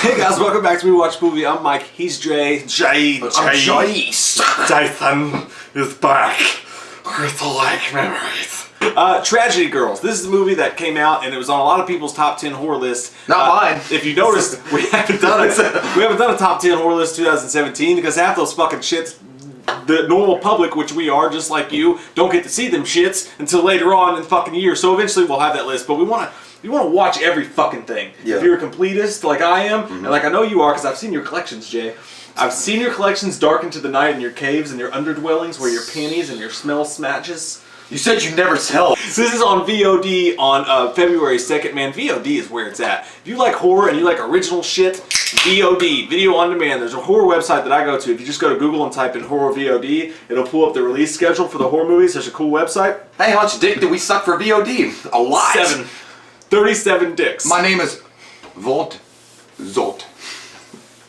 Hey guys, welcome back to We Watch Movie. I'm Mike, he's Jay. I'm Jace. Dathan is back with like memories. Tragedy Girls. This is a movie that came out and it was on a lot of people's top 10 horror lists. Not mine. If you noticed, we haven't done it. We haven't done a top 10 horror list 2017 because half those fucking shits, the normal public, which we are, just like you, don't get to see them shits until later on in the fucking year. So eventually we'll have that list, but we want to watch every fucking thing. Yeah. If you're a completist like I am, and like I know you are because I've seen your collections, Jay. I've seen your collections dark into the night in your caves and your underdwellings where your panties and your smell smatches. You said you'd never tell. So this is on VOD on February 2nd. Man, VOD is where it's at. If you like horror and you like original shit, VOD, Video On Demand. There's a horror website that I go to. If you just go to Google and type in horror VOD, it'll pull up the release schedule for the horror movies. There's a cool website. Hey, how much dick do we suck for VOD? A lot. 37 dicks. My name is Volt Zolt.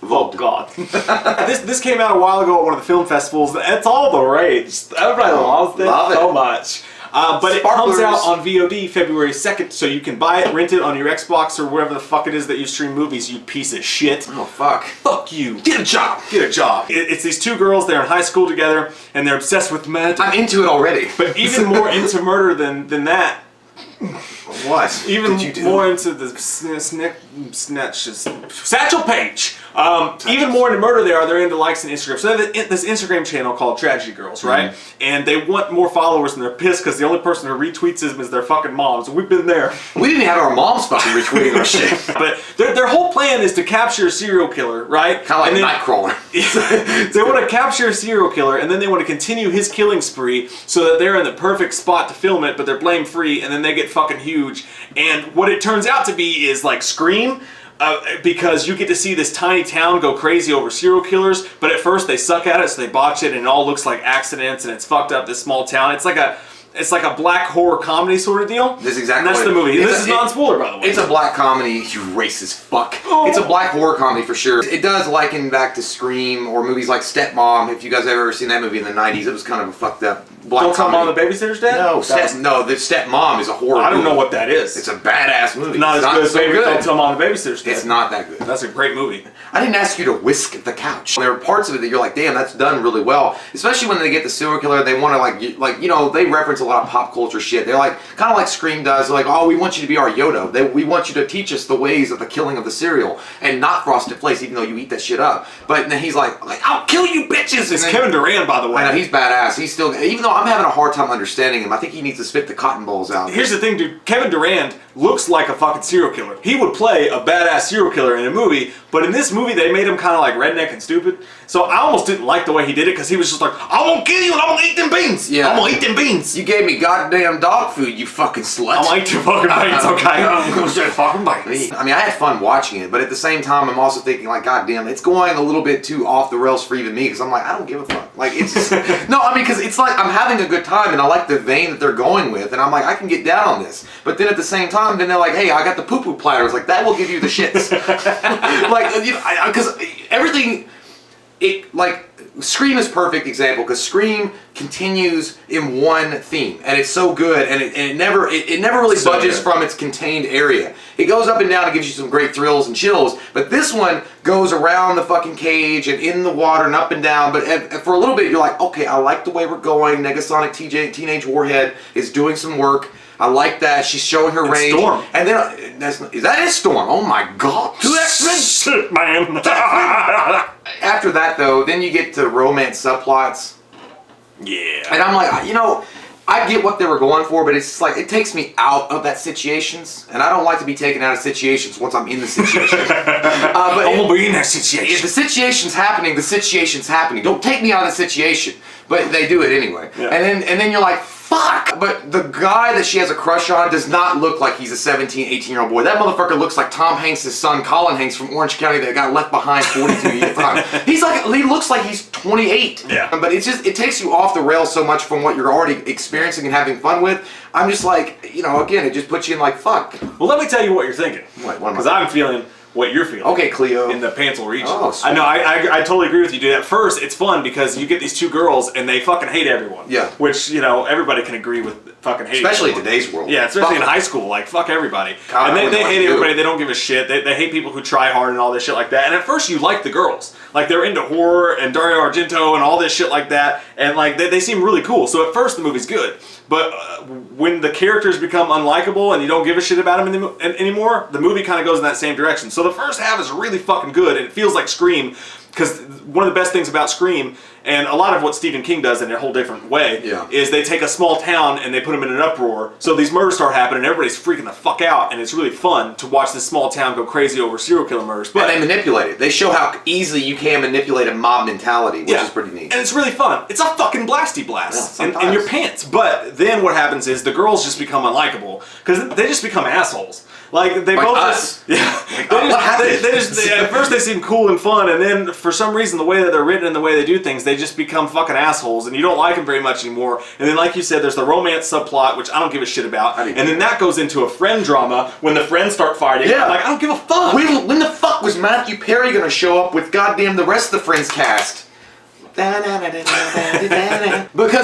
Oh God! this came out a while ago at one of the film festivals. It's all the rage. Everybody loves it so much. But it comes out on VOD February 2nd, so you can buy it, rent it on your Xbox or wherever the fuck it is that you stream movies. You piece of shit. Oh fuck! Fuck you! Get a job! Get a job! It's these two girls. They're in high school together, and they're obsessed with murder. I'm into it already. But even more into murder than that. What? Even did you do? more into the Satchel Paige. Even more into murder they're into likes and Instagram. So they have this Instagram channel called Tragedy Girls, right? Mm-hmm. And they want more followers and they're pissed because the only person who retweets them is their fucking moms. We've been there. We didn't have our moms fucking retweeting our shit. But their whole plan is to capture a serial killer, right? Kind of like Nightcrawler. They want to capture a serial killer and then they want to continue his killing spree so that they're in the perfect spot to film it, but they're blame free, and then they get fucking huge. And what it turns out to be is like Scream. Because you get to see this tiny town go crazy over serial killers, but at first they suck at it, so they botch it, and it all looks like accidents, and it's fucked up, this small town. It's like a black horror comedy sort of deal. This is exactly. And that's the movie. This is non-spoiler, by the way. It's a black comedy. You racist fuck. Oh. It's a black horror comedy for sure. It does liken back to Scream or movies like Stepmom. If you guys have ever seen that movie in the '90s, it was kind of a fucked up black Don't comedy. Tell Mom the Babysitter's Dead? No, the Stepmom is a horror. I don't movie. know what that is. It's a badass movie. Not it's as not good as so good. Don't Tell Mom the Babysitter's Dead. It's not that good. That's a great movie. I didn't ask you to whisk the couch. There are parts of it that you're like, damn, that's done really well. Especially when they get the serial killer, they want to they reference a lot of pop culture shit. They're like, kind of like Scream does. They're like, oh, we want you to be our Yoda. We want you to teach us the ways of the killing of the cereal and not Frosted Flakes, even though you eat that shit up. But then he's like I'll kill you bitches. It's Kevin Durant, by the way. I know, he's badass. He's still, even though I'm having a hard time understanding him, I think he needs to spit the cotton balls out. Here's the thing, dude. Kevin Durant looks like a fucking serial killer. He would play a badass serial killer in a movie, but in this movie they made him kind of like redneck and stupid. So I almost didn't like the way he did it because he was just like, I'm gonna kill you and I'm gonna eat them beans. Yeah. I'm gonna eat them beans. You gave me goddamn dog food, you fucking slut. I'm gonna eat your fucking beans, okay? I'm gonna eat your fucking beans. I mean, I had fun watching it, but at the same time, I'm also thinking like, goddamn, it's going a little bit too off the rails for even me because I'm like, I don't give a fuck. Like, it's just, no, I mean, because it's like I'm having a good time and I like the vein that they're going with, and I'm like, I can get down on this. But then at the same time, then they're like, hey, I got the poo-poo platter. It's like, that will give you the shits. Like, you know, because everything, Scream is perfect example because Scream continues in one theme and it's so good and it never really so budges good. from its contained area. It goes up and down and gives you some great thrills and chills, but this one goes around the fucking cage and in the water and up and down, but for a little bit you're like, okay, I like the way we're going. Negasonic Teenage Warhead is doing some work. I like that. She's showing her range. Storm. And then, that is Storm. Oh my god. Two X-Men? Shit, man. After that, though, then you get to romance subplots. Yeah. And I'm like, you know, I get what they were going for, but it's just like, it takes me out of that situations. And I don't like to be taken out of situations once I'm in the situation. But I'm gonna be in that situation. If the situation's happening, the situation's happening. Don't take me out of the situation. But they do it anyway. Yeah. And then you're like, fuck! But the guy that she has a crush on does not look like he's a 17, 18-year-old boy. That motherfucker looks like Tom Hanks' son, Colin Hanks from Orange County that got left behind 42 years time. He looks like he's 28. Yeah. But it takes you off the rails so much from what you're already experiencing and having fun with. I'm just like, you know, again, it just puts you in like, fuck. Well, let me tell you what you're thinking. What? Because I'm feeling what you're feeling. Okay, Cleo. In the Pantsel region. Oh, sweet. I know, I totally agree with you, dude. At first, it's fun because you get these two girls and they fucking hate everyone. Yeah. Which, you know, everybody can agree with fucking hate Especially people. today's world. Yeah, especially in Fuck high school. Like, fuck everybody. God, and they hate do. everybody. They don't give a shit. They hate people who try hard and all this shit like that. And at first you like the girls. Like, they're into horror and Dario Argento and all this shit like that. And, like, they seem really cool. So at first the movie's good. But when the characters become unlikable and you don't give a shit about them anymore, the movie kind of goes in that same direction. So the first half is really fucking good, and it feels like Scream, because one of the best things about Scream, and a lot of what Stephen King does in a whole different way, is they take a small town and they put them in an uproar. So these murders start happening, and everybody's freaking the fuck out, and it's really fun to watch this small town go crazy over serial killer murders. But and they manipulate it. They show how easily you can manipulate a mob mentality, which is pretty neat. And it's really fun. It's a fucking blasty blast Yeah, in your pants. But then what happens is the girls just become unlikable because they just become assholes. Like they both us. just at first they seem cool and fun, and then for some reason the way that they're written and the way they do things, they just become fucking assholes, and you don't like them very much anymore. And then, like you said, there's the romance subplot, which I don't give a shit about, and then that goes into a friend drama when the friends start fighting. Yeah, like I don't give a fuck. When the fuck was Matthew Perry gonna show up with goddamn the rest of the Friends cast? Because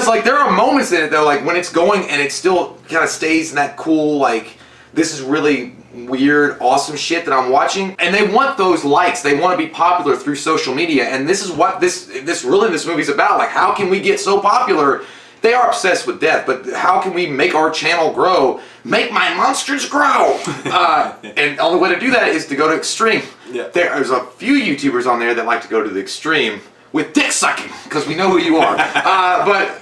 like there are moments in it though, like when it's going and it still kind of stays in that cool, like this is really weird, awesome shit that I'm watching, and they want those likes. They want to be popular through social media, and this is what this movie's about. Like, how can we get so popular? They are obsessed with death, but how can we make our channel grow? Make my monsters grow! And the only way to do that is to go to extreme. Yeah. There's a few YouTubers on there that like to go to the extreme with dick sucking, because we know who you are. But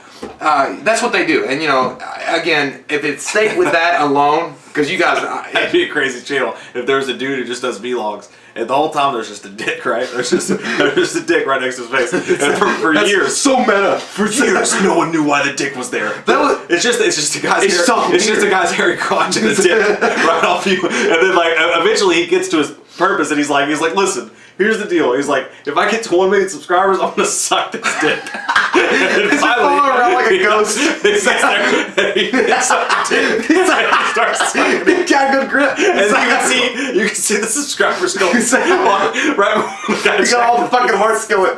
that's what they do. And you know, again, if it stayed with that alone, because you guys... That'd be a crazy channel if there was a dude who just does vlogs. And the whole time there's just a dick, right? There's just a dick right next to his face. And for years, so meta. For years, no one knew why the dick was there. It's just a guy's hairy crotch and his dick right off you. And then like eventually he gets to his purpose, and he's like, listen, here's the deal. He's like, if I get to 1 million subscribers, I'm gonna suck this dick. And finally, around like a ghost. He sits there and he sucks the dick. He starts sucking. He's got good grip. And you can see the subscribers going right. He got all the fucking heart skillet.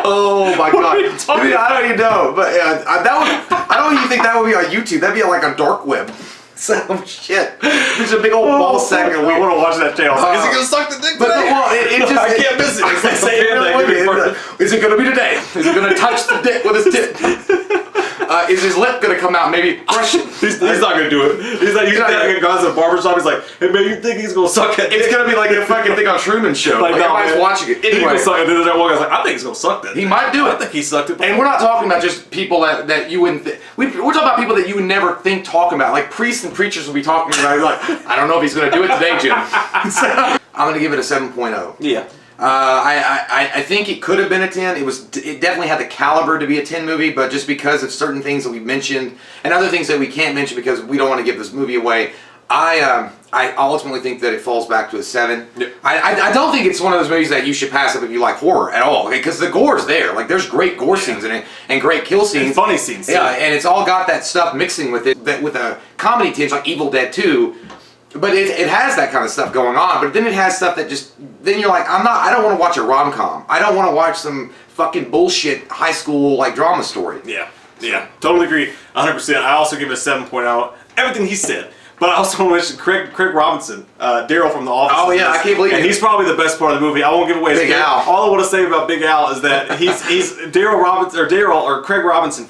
Oh my god! Dude, I don't even know, but I don't even think that would be on YouTube. That'd be like a dark web. Some shit. There's a big old ball sack. I want to watch that channel. Is he gonna suck the dick today? I can't miss it. It's like is it gonna be today? Is he gonna touch the dick with his tit? Is his lip gonna come out? Maybe crush it. He's not gonna do it. He's like a guy's at a barbershop. He's like, hey man, you think he's gonna suck it? It's gonna be like a fucking thing on Truman Show. Like everybody's watching it. Anyway, and then that one guy's like, I think he's gonna suck that. He might do it. I think he sucked it. And we're not talking about just people that you wouldn't. We're talking about people that you would never think talking about. Like priests and preachers will be talking about. Like, I don't know if he's gonna do it today, Jim. I'm gonna give it a 7.0. Yeah. I think it could have been a 10. It definitely had the caliber to be a 10 movie, but just because of certain things that we mentioned and other things that we can't mention because we don't want to give this movie away, I ultimately think that it falls back to a 7. Yep. I don't think it's one of those movies that you should pass up if you like horror at all, because the gore's there. Like there's great gore scenes in it and great kill scenes, and funny scenes. Yeah, and it's all got that stuff mixing with it, that with a comedy tinge like Evil Dead 2. But it has that kind of stuff going on, but then it has stuff that just, then you're like, I don't want to watch a rom-com. I don't want to watch some fucking bullshit high school like drama story. Yeah, totally agree, 100%. I also give it a 7.0. Everything he said. But I also want to mention Craig Robinson, Daryl from The Office. Oh yeah, I can't believe it. And he's probably the best part of the movie. I won't give away his Big Al. All I want to say about Big Al is that he's Daryl or Craig Robinson.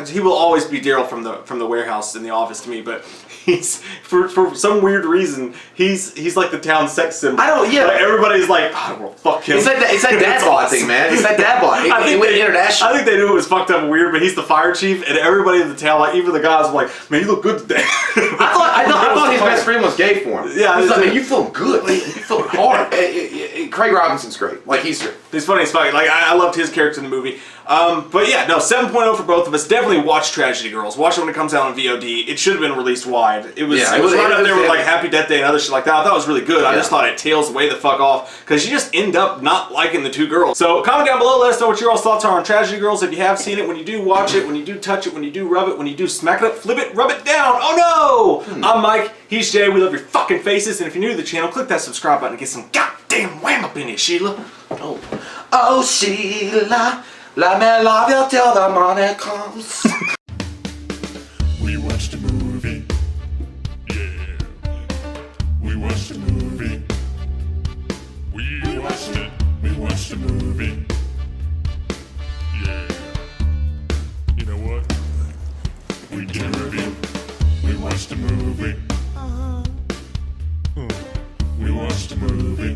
He will always be Daryl from the warehouse in The Office to me. But he's for some weird reason he's like the town sex symbol. Like, everybody's like, oh, well, fuck him. It's that dad bod thing, man. It's that dad bod. It went international. I think they knew it was fucked up and weird, but he's the fire chief, and everybody in the town, like even the guys, were like, man, you look good today. I thought his best friend was gay for him. Yeah, he's like, man, you feel good. You feel hard. Craig Robinson's great. Like he's great. He's funny as fuck. Like I loved his character in the movie. But yeah, no, 7.0 for both of us. Definitely watch Tragedy Girls. Watch it when it comes out on VOD. It should have been released wide. It was right up there with like Happy Death Day and other shit like that. I thought it was really good. I just thought it tails way the fuck off because you just end up not liking the two girls. So comment down below, let us know what your all's thoughts are on Tragedy Girls. If you have seen it, when you do watch it, when you do touch it, when you do rub it, when you do smack it up, flip it, rub it down. Oh no! I'm Mike. He's Jay. We love your fucking faces. And if you're new to the channel, click that subscribe button and get some goddamn wham up in you, Sheila. Oh Sheila, let me love you till the morning comes. watched it. We watched a movie. Yeah. You know what? We did a review. We watched a movie. We watched a movie.